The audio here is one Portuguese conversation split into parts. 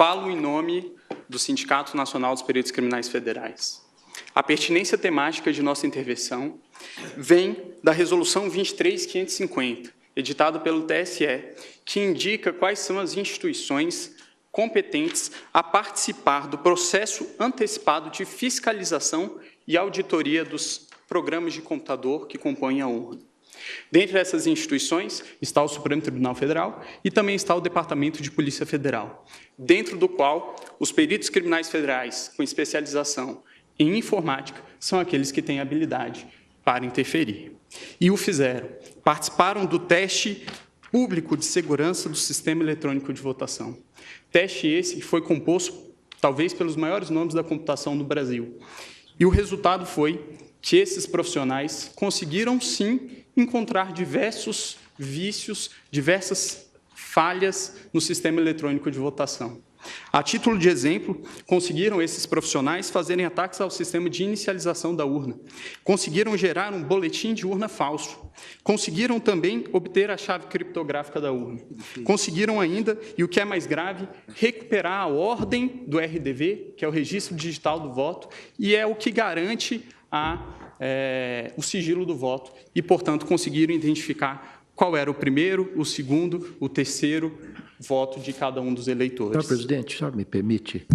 Falo em nome do Sindicato Nacional dos Peritos Criminais Federais. A pertinência temática de nossa intervenção vem da Resolução 23.550, editada pelo TSE, que indica quais são as instituições competentes a participar do processo antecipado de fiscalização e auditoria dos programas de computador que compõem a urna. Dentre essas instituições está o Supremo Tribunal Federal e também está o Departamento de Polícia Federal, dentro do qual os peritos criminais federais com especialização em informática são aqueles que têm habilidade para interferir. E o fizeram. Participaram do teste público de segurança do Sistema Eletrônico de Votação. Teste esse que foi composto, talvez, pelos maiores nomes da computação no Brasil. E o resultado foi que esses profissionais conseguiram, sim, encontrar diversos vícios, diversas falhas no Sistema Eletrônico de Votação. A título de exemplo, conseguiram esses profissionais fazerem ataques ao sistema de inicialização da urna, conseguiram gerar um boletim de urna falso, conseguiram também obter a chave criptográfica da urna, conseguiram ainda, e o que é mais grave, recuperar a ordem do RDV, que é o Registro Digital do Voto, e é o que garante o sigilo do voto, e, portanto, conseguiram identificar qual era o primeiro, o segundo, o terceiro voto de cada um dos eleitores. Senhor presidente, o senhor me permite?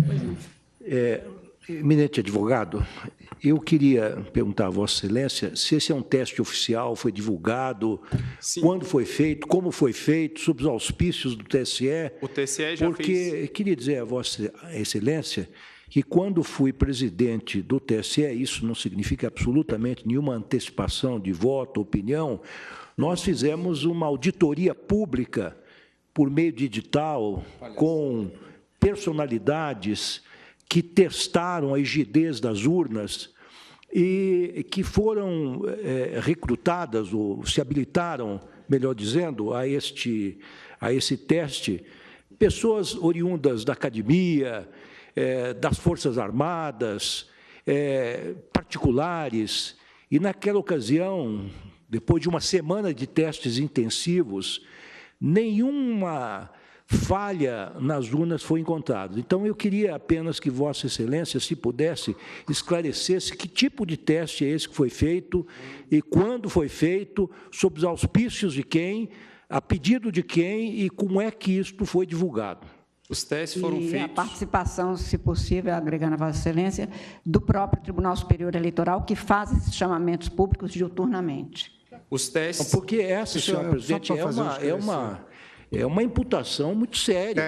Eminente advogado, eu queria perguntar a Vossa Excelência se esse é um teste oficial, foi divulgado, sim, quando foi feito, como foi feito, sob os auspícios do TSE. O TSE já fez. Porque queria dizer a Vossa Excelência que, quando fui presidente do TSE, isso não significa absolutamente nenhuma antecipação de voto, opinião, nós fizemos uma auditoria pública por meio de edital, com personalidades que testaram a rigidez das urnas e que foram recrutadas, ou se habilitaram, melhor dizendo, a esse teste, pessoas oriundas da academia, das Forças Armadas, particulares, e naquela ocasião, depois de uma semana de testes intensivos, nenhuma falha nas urnas foi encontrada. Então, eu queria apenas que Vossa Excelência, se pudesse, esclarecesse que tipo de teste é esse que foi feito e quando foi feito, sob os auspícios de quem, a pedido de quem e como é que isto foi divulgado. Os testes foram feitos... a participação, se possível, agregando a Vossa Excelência, do próprio Tribunal Superior Eleitoral, que faz esses chamamentos públicos diuturnamente. Os testes... Porque essa, senhor presidente, é uma imputação muito séria.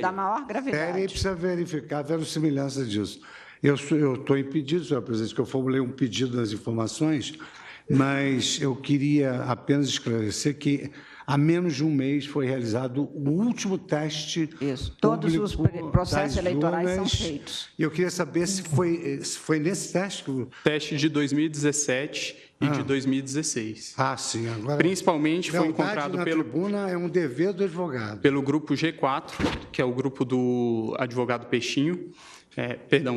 Da maior gravidade. Séria, e precisa verificar a verossimilhança disso. Eu estou impedido, senhor presidente, que eu formulei um pedido das informações, mas eu queria apenas esclarecer que há menos de um mês foi realizado o último teste. Isso, todos os processos eleitorais são feitos. E eu queria saber se foi nesse teste que... Teste de 2017 e de 2016. Sim. Agora, principalmente foi encontrado na tribuna é um dever do advogado. Pelo grupo G4, que é o grupo do advogado Peixinho,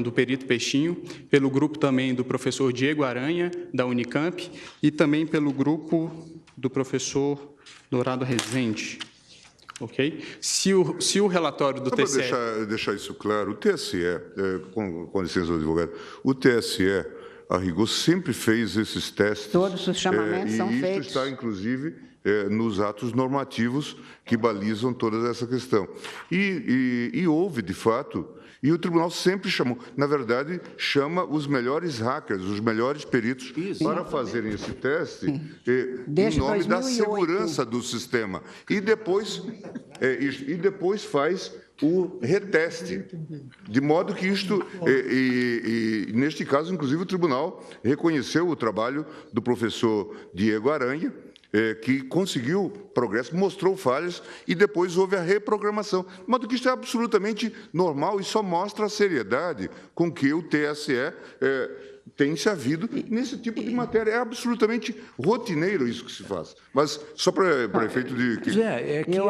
do perito Peixinho, pelo grupo também do professor Diego Aranha, da Unicamp, e também pelo grupo do professor Dourado Rezende. Ok? Se o relatório do TSE... Para deixar isso claro, o TSE, com licença do advogado, o TSE, a rigor, sempre fez esses testes. Todos os chamamentos são feitos. E isso está, inclusive, nos atos normativos que balizam toda essa questão. E houve, de fato... E o tribunal sempre chamou, na verdade, chama os melhores hackers, os melhores peritos, para fazerem esse teste em nome da segurança do sistema. E depois faz o reteste. De modo que isto, neste caso, inclusive, o tribunal reconheceu o trabalho do professor Diego Aranha, que conseguiu progresso, mostrou falhas e depois houve a reprogramação. De modo que isso é absolutamente normal e só mostra a seriedade com que o TSE tem se havido nesse tipo de matéria. É absolutamente rotineiro isso que se faz. Mas só para efeito de...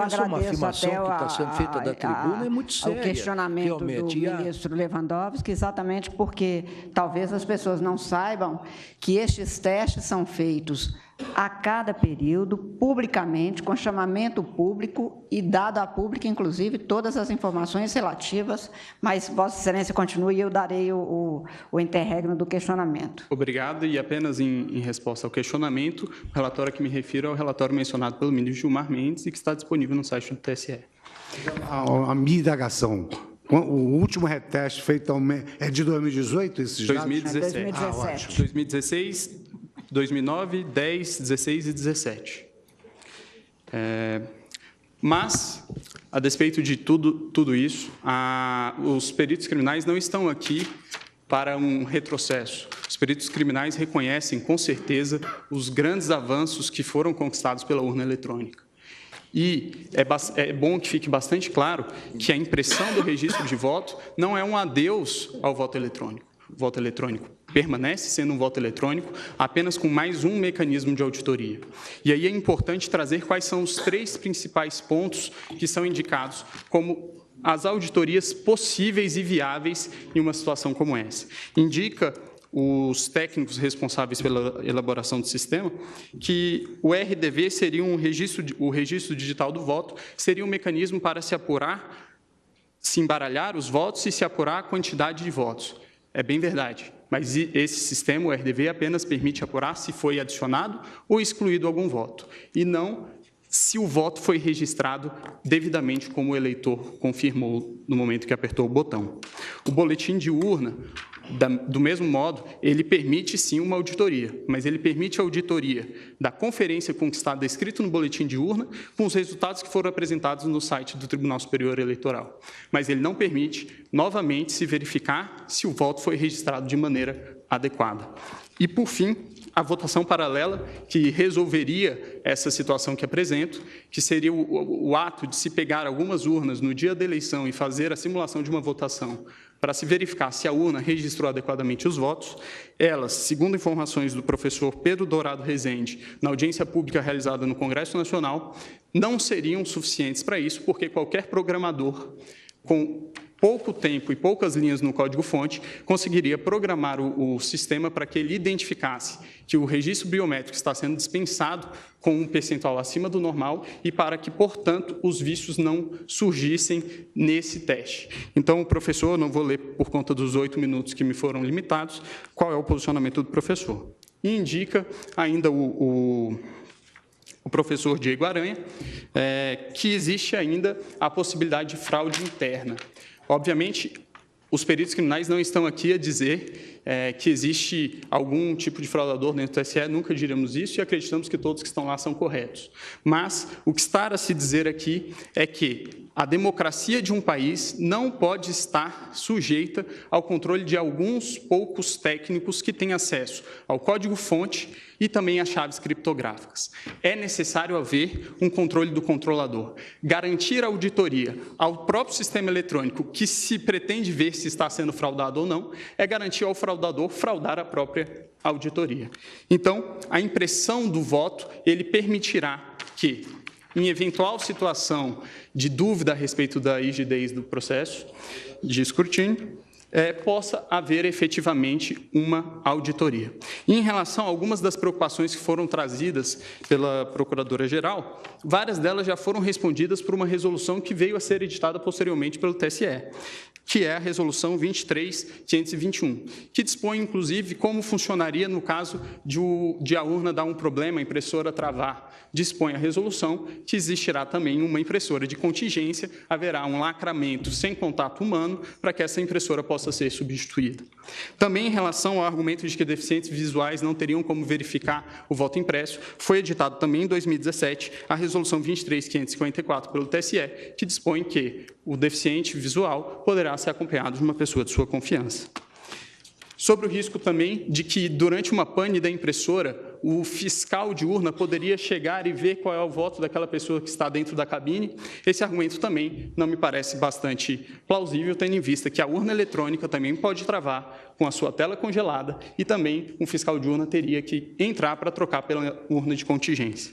essa é uma afirmação que está sendo feita da tribuna, é muito séria. O questionamento do ministro Lewandowski, exatamente porque talvez as pessoas não saibam que estes testes são feitos a cada período, publicamente, com chamamento público e dado a público, inclusive, todas as informações relativas, mas Vossa Excelência continue e eu darei o interregno do questionamento. Obrigado, e apenas em resposta ao questionamento, o relatório a que me refiro é o relatório mencionado pelo ministro Gilmar Mendes e que está disponível no site do TSE. A minha indagação, o último reteste feito é de 2018, esses dados? 2017. 2017. 2016, 2009, 10, 16 e 17. Mas, a despeito de tudo isso, os peritos criminais não estão aqui para um retrocesso. Os peritos criminais reconhecem, com certeza, os grandes avanços que foram conquistados pela urna eletrônica. E é bom que fique bastante claro que a impressão do registro de voto não é um adeus ao voto eletrônico. O voto eletrônico permanece sendo um voto eletrônico, apenas com mais um mecanismo de auditoria. E aí é importante trazer quais são os 3 principais pontos que são indicados como as auditorias possíveis e viáveis em uma situação como essa. Indica os técnicos responsáveis pela elaboração do sistema, que o RDV seria o registro digital do voto, seria um mecanismo para se apurar, se embaralhar os votos e se apurar a quantidade de votos. É bem verdade, mas esse sistema, o RDV, apenas permite apurar se foi adicionado ou excluído algum voto, e não se o voto foi registrado devidamente como o eleitor confirmou no momento que apertou o botão. O boletim de urna, do mesmo modo, ele permite sim uma auditoria, mas ele permite a auditoria da conferência conquistada escrito no boletim de urna com os resultados que foram apresentados no site do Tribunal Superior Eleitoral. Mas ele não permite, novamente, se verificar se o voto foi registrado de maneira adequada. E, por fim, a votação paralela, que resolveria essa situação que apresento, que seria o ato de se pegar algumas urnas no dia da eleição e fazer a simulação de uma votação para se verificar se a urna registrou adequadamente os votos. Elas, segundo informações do professor Pedro Dourado Rezende, na audiência pública realizada no Congresso Nacional, não seriam suficientes para isso, porque qualquer programador com pouco tempo e poucas linhas no código-fonte conseguiria programar o sistema para que ele identificasse que o registro biométrico está sendo dispensado com um percentual acima do normal e para que, portanto, os vícios não surgissem nesse teste. Então, o professor, não vou ler por conta dos 8 minutos que me foram limitados, qual é o posicionamento do professor. E indica ainda o professor Diego Aranha, que existe ainda a possibilidade de fraude interna. Obviamente, os peritos criminais não estão aqui a dizer que existe algum tipo de fraudador dentro do TSE, nunca diremos isso e acreditamos que todos que estão lá são corretos. Mas o que está a se dizer aqui é que a democracia de um país não pode estar sujeita ao controle de alguns poucos técnicos que têm acesso ao código-fonte e também às chaves criptográficas. É necessário haver um controle do controlador. Garantir a auditoria ao próprio sistema eletrônico que se pretende ver se está sendo fraudado ou não, é garantir ao fraudador fraudar a própria auditoria. Então, a impressão do voto, ele permitirá que, em eventual situação de dúvida a respeito da rigidez do processo de escrutínio, possa haver efetivamente uma auditoria. E em relação a algumas das preocupações que foram trazidas pela Procuradora-Geral, várias delas já foram respondidas por uma resolução que veio a ser editada posteriormente pelo TSE, que é a Resolução 23.521, que dispõe, inclusive, como funcionaria no caso de a urna dar um problema, a impressora travar. Dispõe a resolução que existirá também uma impressora de contingência, haverá um lacramento sem contato humano para que essa impressora possa ser substituída. Também em relação ao argumento de que deficientes visuais não teriam como verificar o voto impresso, foi editado também em 2017 a Resolução 23.554 pelo TSE, que dispõe que o deficiente visual poderá ser acompanhado de uma pessoa de sua confiança. Sobre o risco também de que, durante uma pane da impressora, o fiscal de urna poderia chegar e ver qual é o voto daquela pessoa que está dentro da cabine, esse argumento também não me parece bastante plausível, tendo em vista que a urna eletrônica também pode travar com a sua tela congelada e também um fiscal de urna teria que entrar para trocar pela urna de contingência.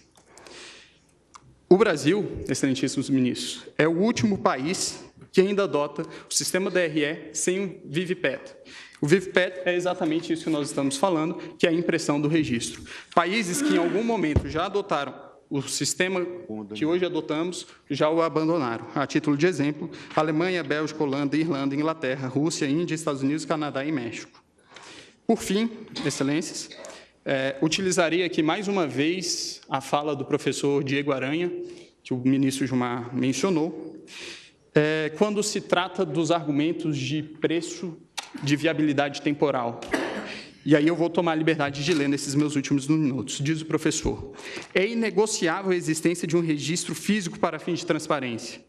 O Brasil, excelentíssimos ministros, é o último país que ainda adota o sistema DRE sem o VIVPET. O VIVPET é exatamente isso que nós estamos falando, que é a impressão do registro. Países que, em algum momento, já adotaram o sistema que hoje adotamos, já o abandonaram. A título de exemplo, Alemanha, Bélgica, Holanda, Irlanda, Inglaterra, Rússia, Índia, Estados Unidos, Canadá e México. Por fim, excelências, utilizaria aqui mais uma vez a fala do professor Diego Aranha, que o ministro Gilmar mencionou, quando se trata dos argumentos de preço de viabilidade temporal. E aí eu vou tomar a liberdade de ler nesses meus últimos minutos. Diz o professor: é inegociável a existência de um registro físico para fins de transparência.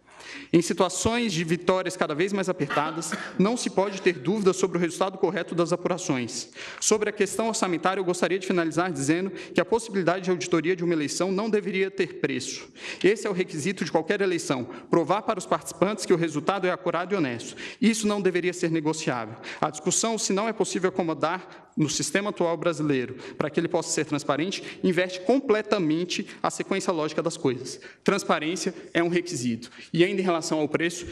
Em situações de vitórias cada vez mais apertadas, não se pode ter dúvida sobre o resultado correto das apurações. Sobre a questão orçamentária, eu gostaria de finalizar dizendo que a possibilidade de auditoria de uma eleição não deveria ter preço. Esse é o requisito de qualquer eleição, provar para os participantes que o resultado é acurado e honesto. Isso não deveria ser negociável. A discussão, se não é possível acomodar no sistema atual brasileiro, para que ele possa ser transparente, inverte completamente a sequência lógica das coisas. Transparência é um requisito. E ainda em relação ao preço,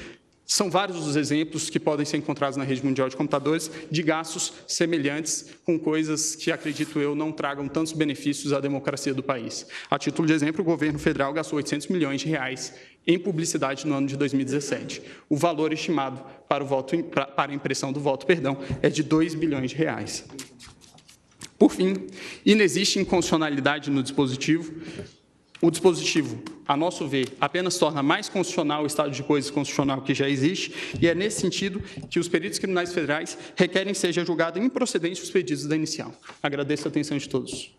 são vários os exemplos que podem ser encontrados na rede mundial de computadores de gastos semelhantes com coisas que, acredito eu, não tragam tantos benefícios à democracia do país. A título de exemplo, o governo federal gastou 800 milhões de reais em publicidade no ano de 2017. O valor estimado para a impressão do voto, é de 2 bilhões de reais. Por fim, inexiste inconstitucionalidade no dispositivo. O dispositivo, a nosso ver, apenas torna mais constitucional o estado de coisas constitucional que já existe, e é nesse sentido que os peritos criminais federais requerem seja julgado improcedente os pedidos da inicial. Agradeço a atenção de todos.